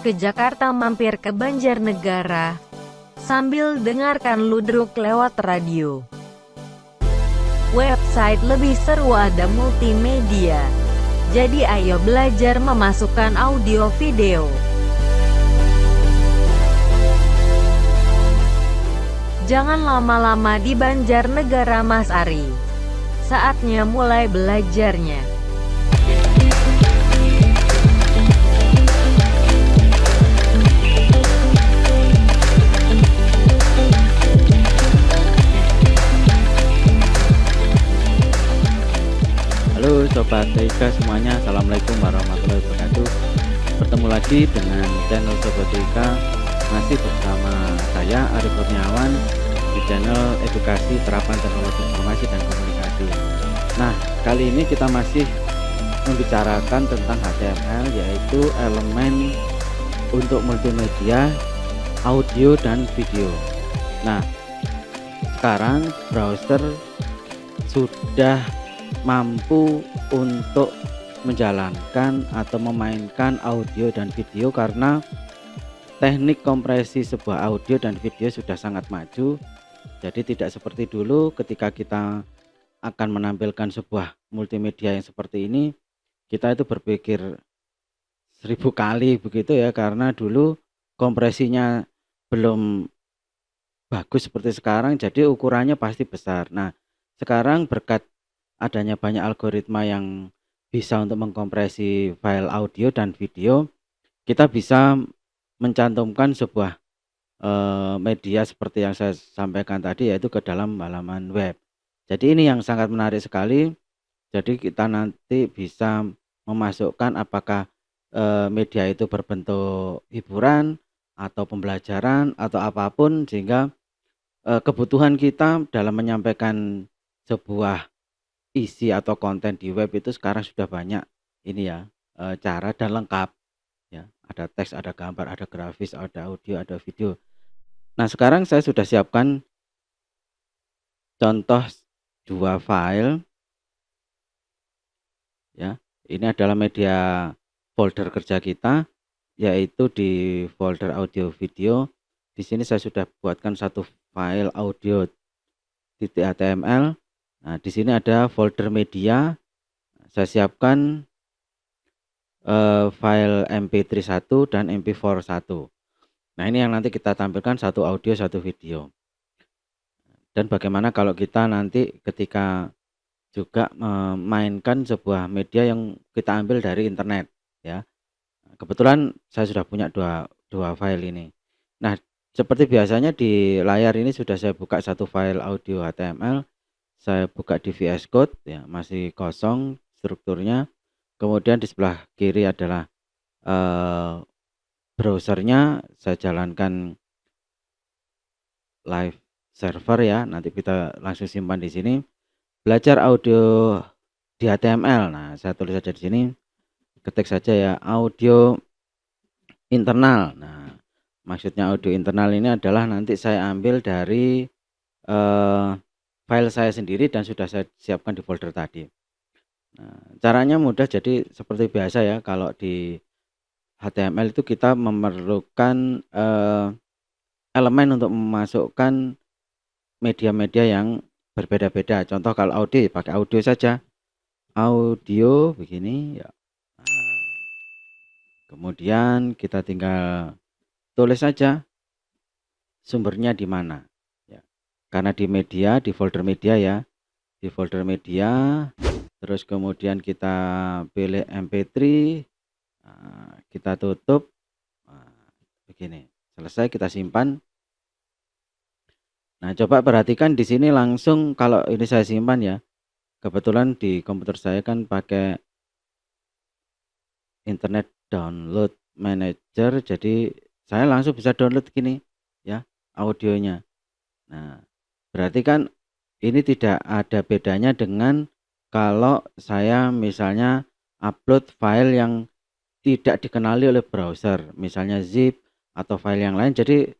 ke Jakarta mampir ke Banjarnegara, sambil dengarkan ludruk lewat radio. Website lebih seru, ada multimedia. Jadi ayo belajar memasukkan audio video. Jangan lama-lama di Banjarnegara Mas Ari. Saatnya mulai belajarnya. Halo Sobat Teika semuanya, Assalamualaikum warahmatullahi wabarakatuh. Bertemu lagi dengan channel Sobat Teika, masih bersama saya Arif Kurniawan di channel Edukasi Terapan Teknologi Informasi dan Komunikasi. Nah, kali ini kita masih membicarakan tentang HTML, yaitu elemen untuk multimedia, audio dan video. Nah, sekarang browser sudah mampu untuk menjalankan atau memainkan audio dan video karena teknik kompresi sebuah audio dan video sudah sangat maju. Jadi tidak seperti dulu ketika kita akan menampilkan sebuah multimedia yang seperti ini, kita itu berpikir 1000 kali begitu ya, karena dulu kompresinya belum bagus seperti sekarang, jadi ukurannya pasti besar. Nah, sekarang berkat adanya banyak algoritma yang bisa untuk mengkompresi file audio dan video, kita bisa mencantumkan sebuah media seperti yang saya sampaikan tadi, yaitu ke dalam halaman web. Jadi ini yang sangat menarik sekali. Jadi kita nanti bisa memasukkan apakah media itu berbentuk hiburan atau pembelajaran atau apapun, sehingga kebutuhan kita dalam menyampaikan sebuah isi atau konten di web itu sekarang sudah banyak ini ya, cara dan lengkap ya. Ada teks, ada gambar, ada grafis, ada audio, ada video. Nah, sekarang saya sudah siapkan contoh 2 file ya. Ini adalah media folder kerja kita, yaitu di folder audio video. Di sini saya sudah buatkan satu file audio .html. Nah, di sini ada folder media. Saya siapkan file mp3 1 dan mp4 1. Nah, ini yang nanti kita tampilkan, satu audio, satu video. Dan bagaimana kalau kita nanti ketika juga memainkan sebuah media yang kita ambil dari internet ya. Kebetulan saya sudah punya dua file ini. Nah, seperti biasanya di layar ini sudah saya buka satu file audio HTML. Saya buka di VS Code ya, masih kosong strukturnya. Kemudian di sebelah kiri adalah browsernya. Saya jalankan live server ya. Nanti kita langsung simpan di sini. Belajar audio di HTML. Nah, saya tulis saja di sini. Ketik saja ya, audio internal. Nah, maksudnya audio internal ini adalah nanti saya ambil dari file saya sendiri dan sudah saya siapkan di folder tadi. Nah, caranya mudah, jadi seperti biasa ya, kalau di HTML itu kita memerlukan elemen untuk memasukkan media-media yang berbeda-beda. Contoh kalau audio, pakai audio saja. Audio begini ya. Nah, kemudian kita tinggal tulis saja sumbernya di mana. Karena di media, di folder media ya, di folder media, terus kemudian kita pilih mp3, nah, kita tutup, nah, begini, selesai, kita simpan. Nah, coba perhatikan di sini langsung, kalau ini saya simpan ya, kebetulan di komputer saya kan pakai internet download manager, jadi saya langsung bisa download gini ya audionya. Nah, berarti kan ini tidak ada bedanya dengan kalau saya misalnya upload file yang tidak dikenali oleh browser, misalnya zip atau file yang lain, jadi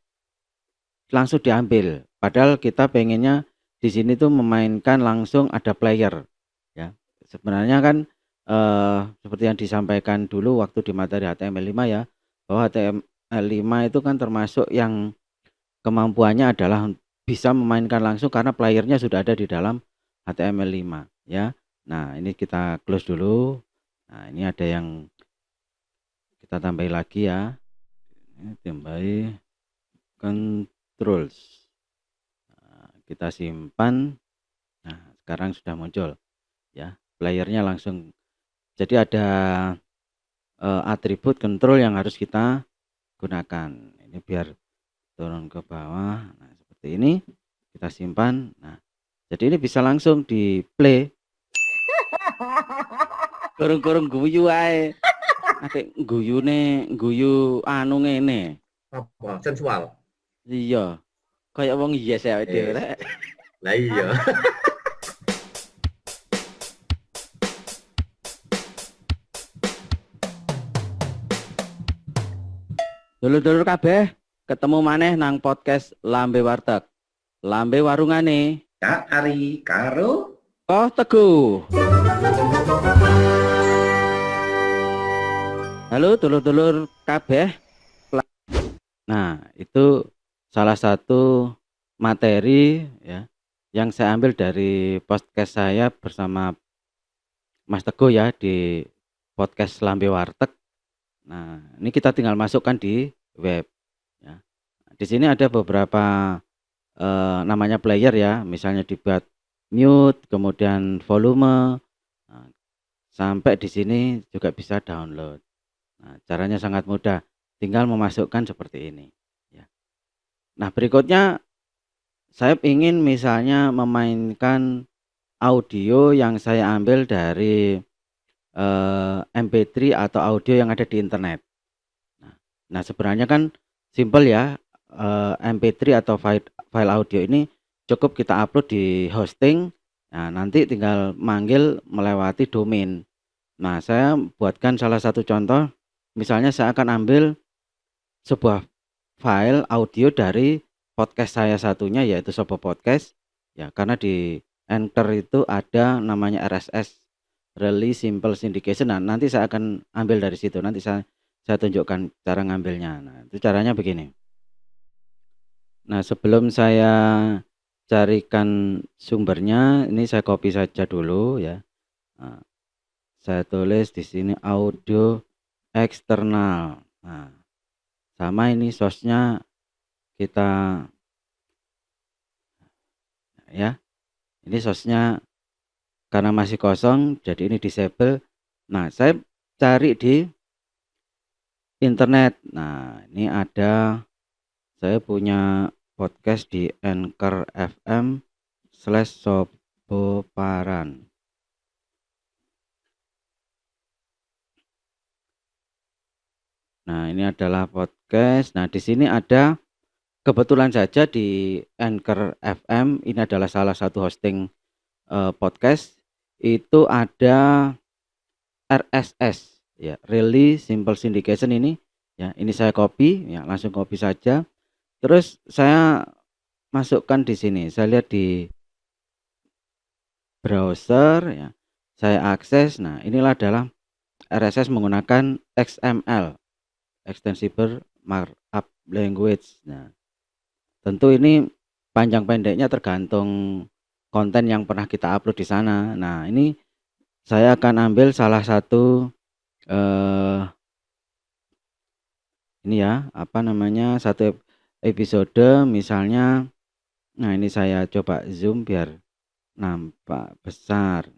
langsung diambil. Padahal kita pengennya di sini tuh memainkan langsung ada player ya. Sebenarnya kan seperti yang disampaikan dulu waktu di materi HTML5 ya, bahwa HTML5 itu kan termasuk yang kemampuannya adalah bisa memainkan langsung karena playernya sudah ada di dalam HTML5 ya. Nah, ini kita close dulu. Nah, ini ada yang kita tambahi lagi ya. Ini tambahi controls. Nah, kita simpan. Nah, sekarang sudah muncul ya. Playernya langsung. Jadi ada atribut control yang harus kita gunakan. Ini biar turun ke bawah. Nah, seperti ini kita simpan. Nah, jadi ini bisa langsung di play. Kurung-kurung guyu ae. Atik guyu anu ngene. Apa? Sensual. Iya. Kayak wong yes ya dhewe rek. Lah iya. Dulur-dulur kabeh, ketemu maneh nang podcast Lambe Warteg. Lambe warungane. Kak Ari karo Koh Teguh. Halo dulur-dulur kabeh. Nah, itu salah satu materi ya yang saya ambil dari podcast saya bersama Mas Teguh ya di podcast Lambe Warteg. Nah, ini kita tinggal masukkan di web ya. Di sini ada beberapa namanya player ya, misalnya dibuat mute, kemudian volume. Nah, sampai di sini juga bisa download. Nah, caranya sangat mudah, tinggal memasukkan seperti ini ya. Nah, berikutnya saya ingin misalnya memainkan audio yang saya ambil dari MP3 atau audio yang ada di internet. Nah, sebenarnya kan simple ya, MP3 atau file audio ini cukup kita upload di hosting. Nah, nanti tinggal manggil melewati domain. Nah, saya buatkan salah satu contoh. Misalnya saya akan ambil sebuah file audio dari podcast saya satunya yaitu Sopo Podcast. Ya, karena di Anchor itu ada namanya RSS, Really Simple Syndication. Nah, nanti saya akan ambil dari situ. Nanti saya tunjukkan cara ngambilnya. Nah, itu caranya begini. Nah, sebelum saya carikan sumbernya, ini saya copy saja dulu ya. Nah, saya tulis di sini audio eksternal. Nah, sama ini source-nya kita ya. Ini source-nya karena masih kosong, jadi ini disable. Nah, saya cari di internet. Nah, ini ada, saya punya podcast di Anchor FM/Soboparan. Nah, ini adalah podcast. Nah, di sini ada, kebetulan saja di Anchor FM ini adalah salah satu hosting podcast. Itu ada RSS ya, Really Simple Syndication ini ya. Ini saya copy ya, langsung copy saja. Terus saya masukkan di sini. Saya lihat di browser ya. Saya akses. Nah, inilah adalah RSS menggunakan XML, Extensible Markup Language. Nah, tentu ini panjang pendeknya tergantung konten yang pernah kita upload di sana. Nah, ini saya akan ambil salah satu ini ya, apa namanya, satu episode misalnya. Nah, ini saya coba zoom biar nampak besar.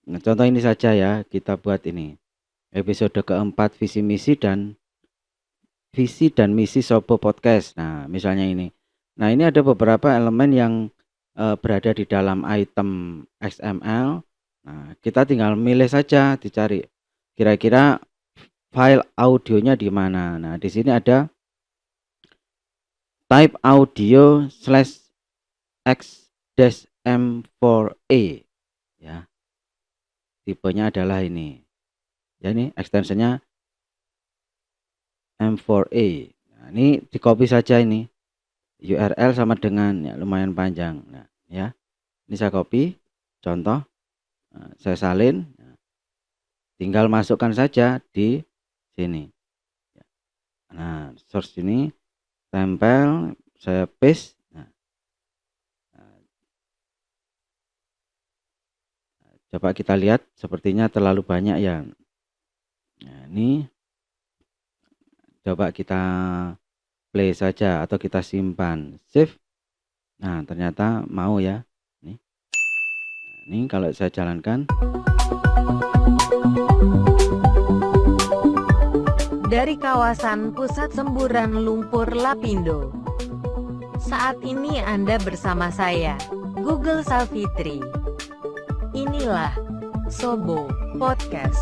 Nah, contoh ini saja ya, kita buat ini episode keempat visi dan misi Sobo Podcast. Nah, misalnya ini. Nah, ini ada beberapa elemen yang berada di dalam item XML. Nah, kita tinggal milih saja, dicari kira-kira file audionya di mana. Nah, di sini ada type audio /x-m4a ya. Tipenya adalah ini. Ya, ini extensionnya M4A. Nah, ini di copy saja ini. URL sama dengan ya, lumayan panjang. Nah, ya. Ini saya copy contoh. Nah, saya salin. Nah, tinggal masukkan saja di sini. Nah, source ini tempel, saya paste. Nah, coba kita lihat, sepertinya terlalu banyak ya. Nah, ini coba kita play saja atau kita simpan, save. Nah, ternyata mau ya. Ini kalau saya jalankan. Dari kawasan pusat semburan lumpur Lapindo. Saat ini Anda bersama saya, Google Salfitri. Inilah Sobo Podcast.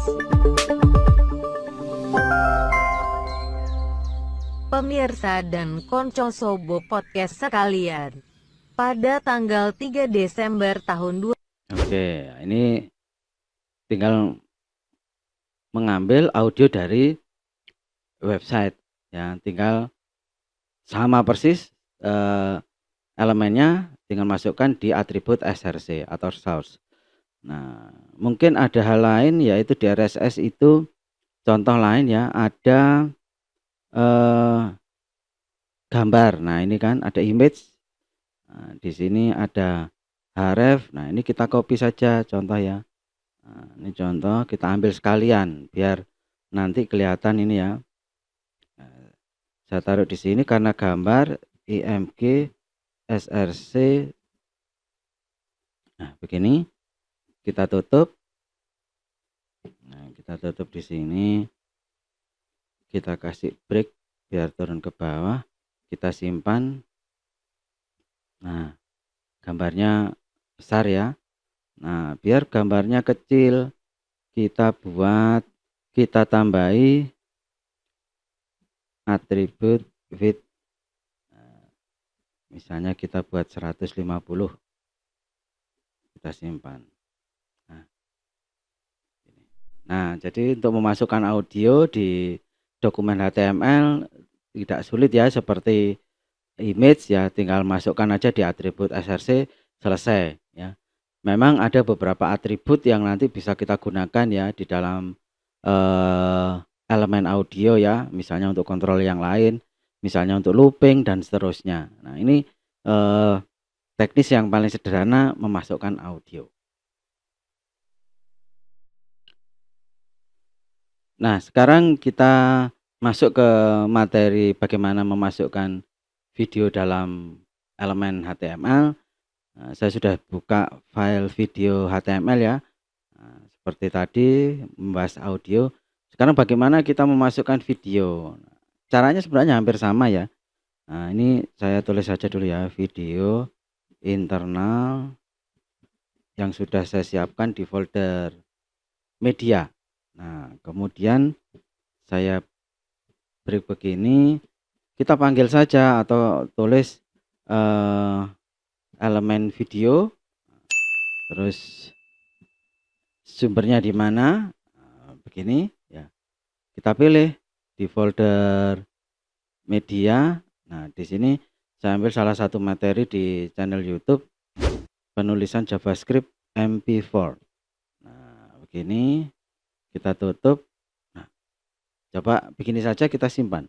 Pemirsa dan konco Sobo Podcast sekalian, pada tanggal 3 Desember tahun 2000. Oke, ini tinggal mengambil audio dari website ya, tinggal sama persis elemennya, tinggal masukkan di atribut src atau source. Nah, mungkin ada hal lain, yaitu di RSS itu contoh lain ya, ada gambar. Nah, ini kan ada image. Nah, di sini ada href. Nah, ini kita copy saja contoh ya. Nah, ini contoh, kita ambil sekalian biar nanti kelihatan ini ya. Nah, saya taruh di sini karena gambar img src. Nah, begini. Kita tutup. Nah, kita tutup di sini. Kita kasih break biar turun ke bawah. Kita simpan. Nah, gambarnya besar ya. Nah, biar gambarnya kecil, kita tambahi atribut width. Misalnya kita buat 150. Kita simpan. Nah, jadi untuk memasukkan audio di dokumen HTML tidak sulit ya, seperti image ya, tinggal masukkan aja di atribut src, selesai ya. Memang ada beberapa atribut yang nanti bisa kita gunakan ya di dalam elemen audio ya, misalnya untuk kontrol yang lain, misalnya untuk looping dan seterusnya. Nah, ini teknis yang paling sederhana memasukkan audio. Nah, sekarang kita masuk ke materi bagaimana memasukkan video dalam elemen HTML. Nah, saya sudah buka file video HTML ya. Nah, seperti tadi membahas audio. Sekarang bagaimana kita memasukkan video. Caranya sebenarnya hampir sama ya. Nah, ini saya tulis saja dulu ya, video internal yang sudah saya siapkan di folder media. Nah, kemudian saya beri begini, kita panggil saja atau tulis elemen video, terus sumbernya di mana, begini ya. Kita pilih di folder media. Nah, di sini saya ambil salah satu materi di channel YouTube, penulisan JavaScript MP4. Nah, begini. Kita tutup. Nah, coba begini saja, kita simpan.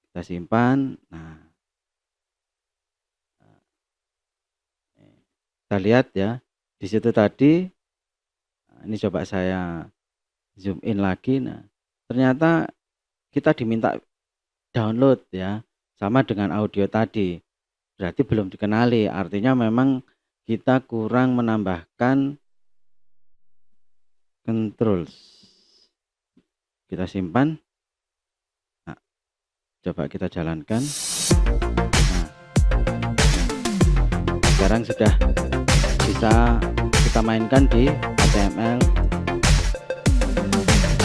Kita simpan. Nah, kita lihat ya, di situ tadi. Nah, ini coba saya zoom in lagi. Nah, ternyata kita diminta download ya, sama dengan audio tadi. Berarti belum dikenali. Artinya memang kita kurang menambahkan controls. Kita simpan. Nah, coba kita jalankan. Nah, sekarang sudah bisa kita mainkan di HTML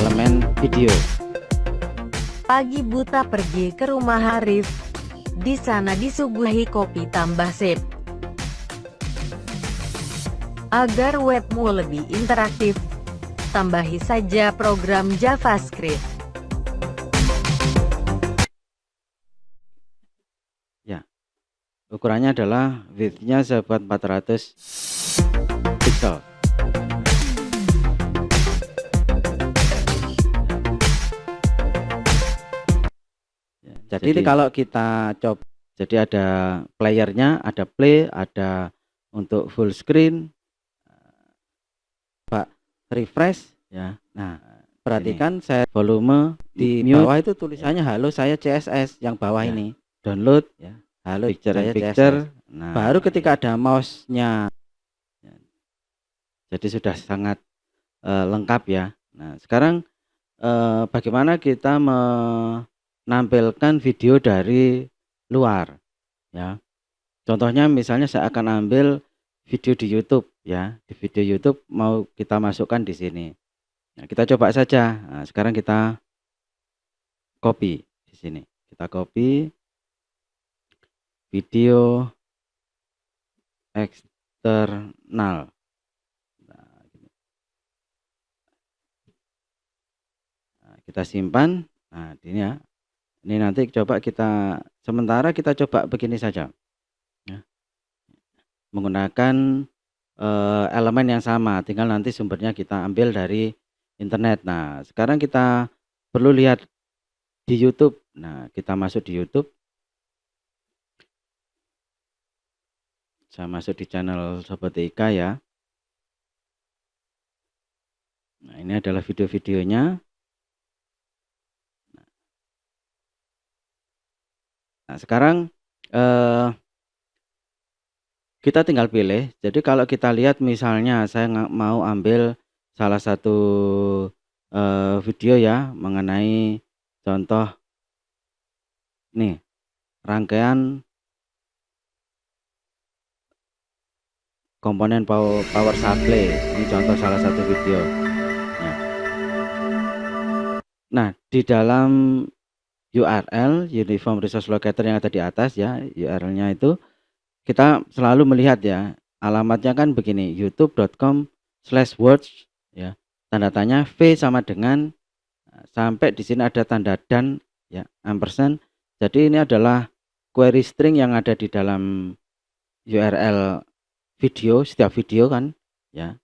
elemen video. Pagi buta pergi ke rumah Arif. Di sana disuguhi kopi tambah sip. Agar webmu lebih interaktif, tambahi saja program JavaScript. Ya, ukurannya adalah width-nya saya buat 400 pixel. Ya. Jadi kalau kita coba, jadi ada playernya, ada play, ada untuk full screen, Pak refresh ya. Nah, perhatikan saya volume di bawah itu tulisannya halo saya CSS, yang bawah ini download ya, halo picture saya picture. Nah, baru ketika ada mouse-nya, jadi sudah sangat lengkap ya. Nah, sekarang bagaimana kita menampilkan video dari luar ya. Contohnya misalnya saya akan ambil video di YouTube ya. Di video YouTube mau kita masukkan di sini. Nah, kita coba saja. Nah, sekarang kita copy di sini. Kita copy video eksternal. Nah, kita simpan. Nah, ini ya. Ini nanti coba kita sementara kita coba begini saja. Ya. Menggunakan elemen yang sama, tinggal nanti sumbernya kita ambil dari internet. Nah, sekarang kita perlu lihat di YouTube. Nah, kita masuk di YouTube. Saya masuk di channel Sobat Ika ya. Nah, ini adalah video-videonya. Nah, sekarang kita tinggal pilih. Jadi kalau kita lihat misalnya saya mau ambil salah satu video ya mengenai contoh nih rangkaian komponen power supply. Ini contoh salah satu video. Nah, di dalam URL Uniform Resource Locator yang ada di atas ya, URL-nya itu kita selalu melihat ya, alamatnya kan begini, youtube.com/watch ya. Tanda tanya V sama dengan sampai di sini ada tanda dan ya, ampersand. Jadi ini adalah query string yang ada di dalam URL video, setiap video kan ya.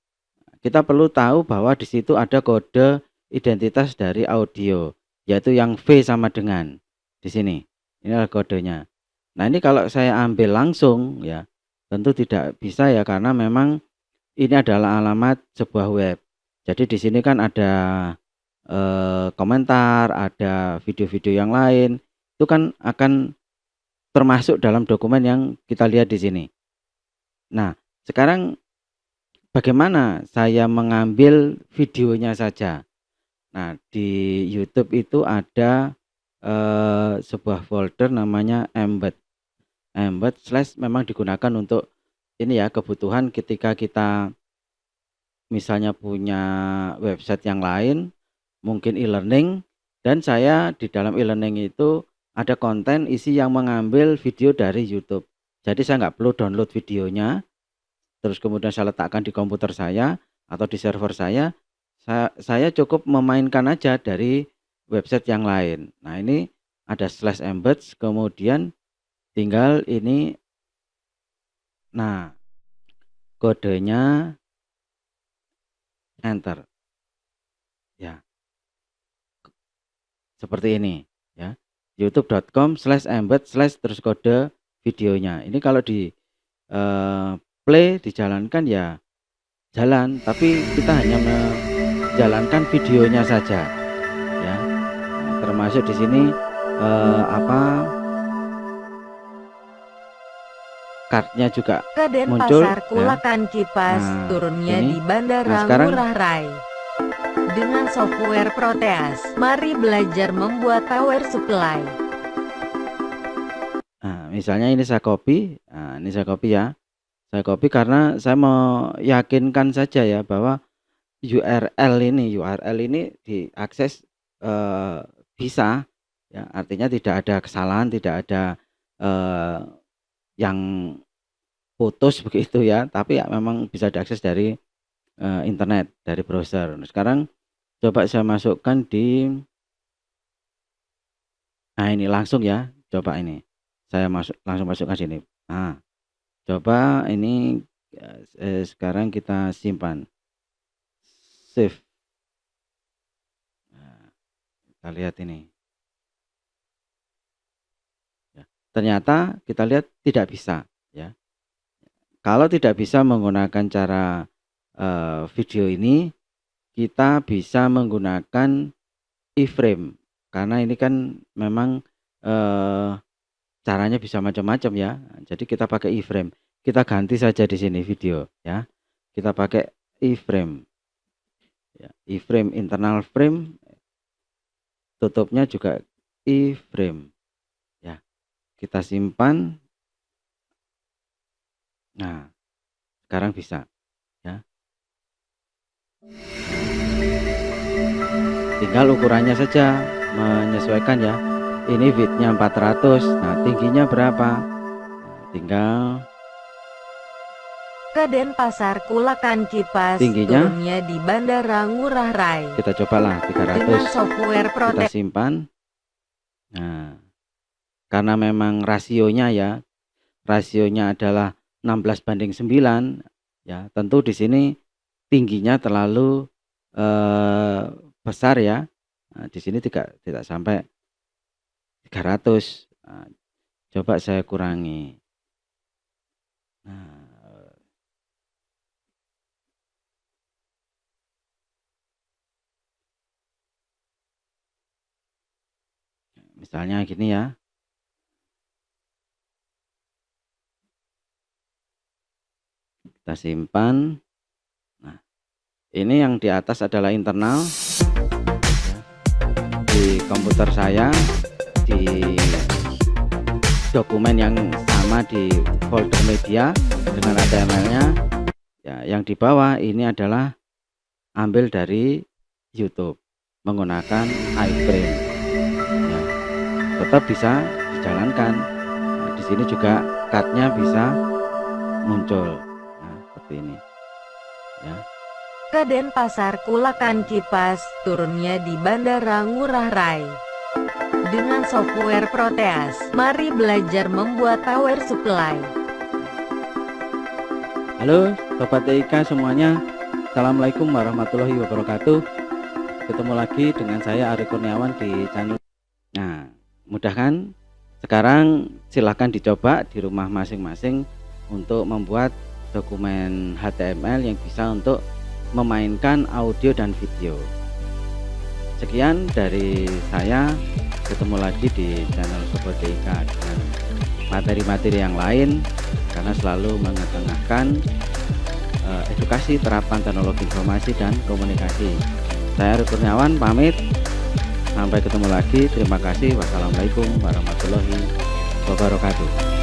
Kita perlu tahu bahwa di situ ada kode identitas dari audio, yaitu yang V sama dengan di sini. Ini adalah kodenya. Nah, ini kalau saya ambil langsung ya, tentu tidak bisa ya, karena memang ini adalah alamat sebuah web. Jadi di sini kan ada komentar, ada video-video yang lain, itu kan akan termasuk dalam dokumen yang kita lihat di sini. Nah, sekarang bagaimana saya mengambil videonya saja? Nah, di YouTube itu ada sebuah folder namanya embed. Embed slash memang digunakan untuk ini ya, kebutuhan ketika kita misalnya punya website yang lain, mungkin e-learning, dan saya di dalam e-learning itu ada konten isi yang mengambil video dari YouTube. Jadi saya nggak perlu download videonya, terus kemudian saya letakkan di komputer saya atau di server saya cukup memainkan aja dari website yang lain. Nah, ini ada slash embed, kemudian tinggal ini, nah kodenya enter ya, seperti ini ya, youtube.com/embed/ terus kode videonya. Ini kalau di play dijalankan ya jalan, tapi kita hanya menjalankan videonya saja ya. Nah, termasuk di sini kartnya juga muncul Denpasar Kulakan ya. Kipas Nah, turunnya ini. di Bandara Nah, sekarang Ngurah Rai. Dengan software Proteus, mari belajar membuat power supply. Nah, misalnya ini saya copy. Nah, ini saya copy ya. Saya copy karena saya mau yakinkan saja ya bahwa URL ini diakses bisa ya, artinya tidak ada kesalahan, tidak ada yang putus begitu ya, tapi ya memang bisa diakses dari internet, dari browser. Nah, sekarang coba saya masukkan di, nah ini langsung ya, coba ini saya langsung masukkan sini. Nah, coba ini sekarang kita simpan, save. Nah, kita lihat ini. ternyata kita lihat tidak bisa ya. Kalau tidak bisa menggunakan cara video ini, kita bisa menggunakan iframe, karena ini kan memang caranya bisa macam-macam ya. Jadi kita pakai iframe. Kita ganti saja di sini video ya. Kita pakai iframe. Ya, iframe internal frame, tutupnya juga iframe. Ya, kita simpan. Nah, sekarang bisa ya. Tinggal ukurannya saja menyesuaikan ya. Ini widthnya 400. Nah, tingginya berapa? Nah, tinggal ke Denpasar Kulakan Kipas, tingginya turunnya di Bandara Ngurah Rai. kita cobalah 300. Dengan software Kita protek. simpan. Nah, karena memang rasionya ya, rasionya adalah 16:9 ya, tentu di sini tingginya terlalu besar ya. Nah, di sini tidak sampai 300. Nah, coba saya kurangi. Nah, misalnya gini ya. Kita simpan. Nah, ini yang di atas adalah internal di komputer saya, di dokumen yang sama di folder media dengan HTML-nya ya. Yang di bawah ini adalah ambil dari YouTube menggunakan iframe ya. Tetap bisa dijalankan. Nah, di sini juga cut-nya bisa muncul. Nah, seperti ini ya. Ke Denpasar Kulakan Kipas, turunnya di Bandara Ngurah Rai. Dengan software Proteus, mari belajar membuat power supply. Halo Sobat TIK semuanya, Assalamualaikum warahmatullahi wabarakatuh. Ketemu lagi dengan saya Ari Kurniawan di channel. Nah, mudah kan? Sekarang silahkan dicoba di rumah masing-masing untuk membuat dokumen HTML yang bisa untuk memainkan audio dan video. Sekian dari saya, ketemu lagi di channel Sobat TIK dengan materi-materi yang lain, karena selalu mengetengahkan edukasi terapan teknologi informasi dan komunikasi. Saya Ari Kurniawan pamit, sampai ketemu lagi. Terima kasih. Wassalamualaikum warahmatullahi wabarakatuh.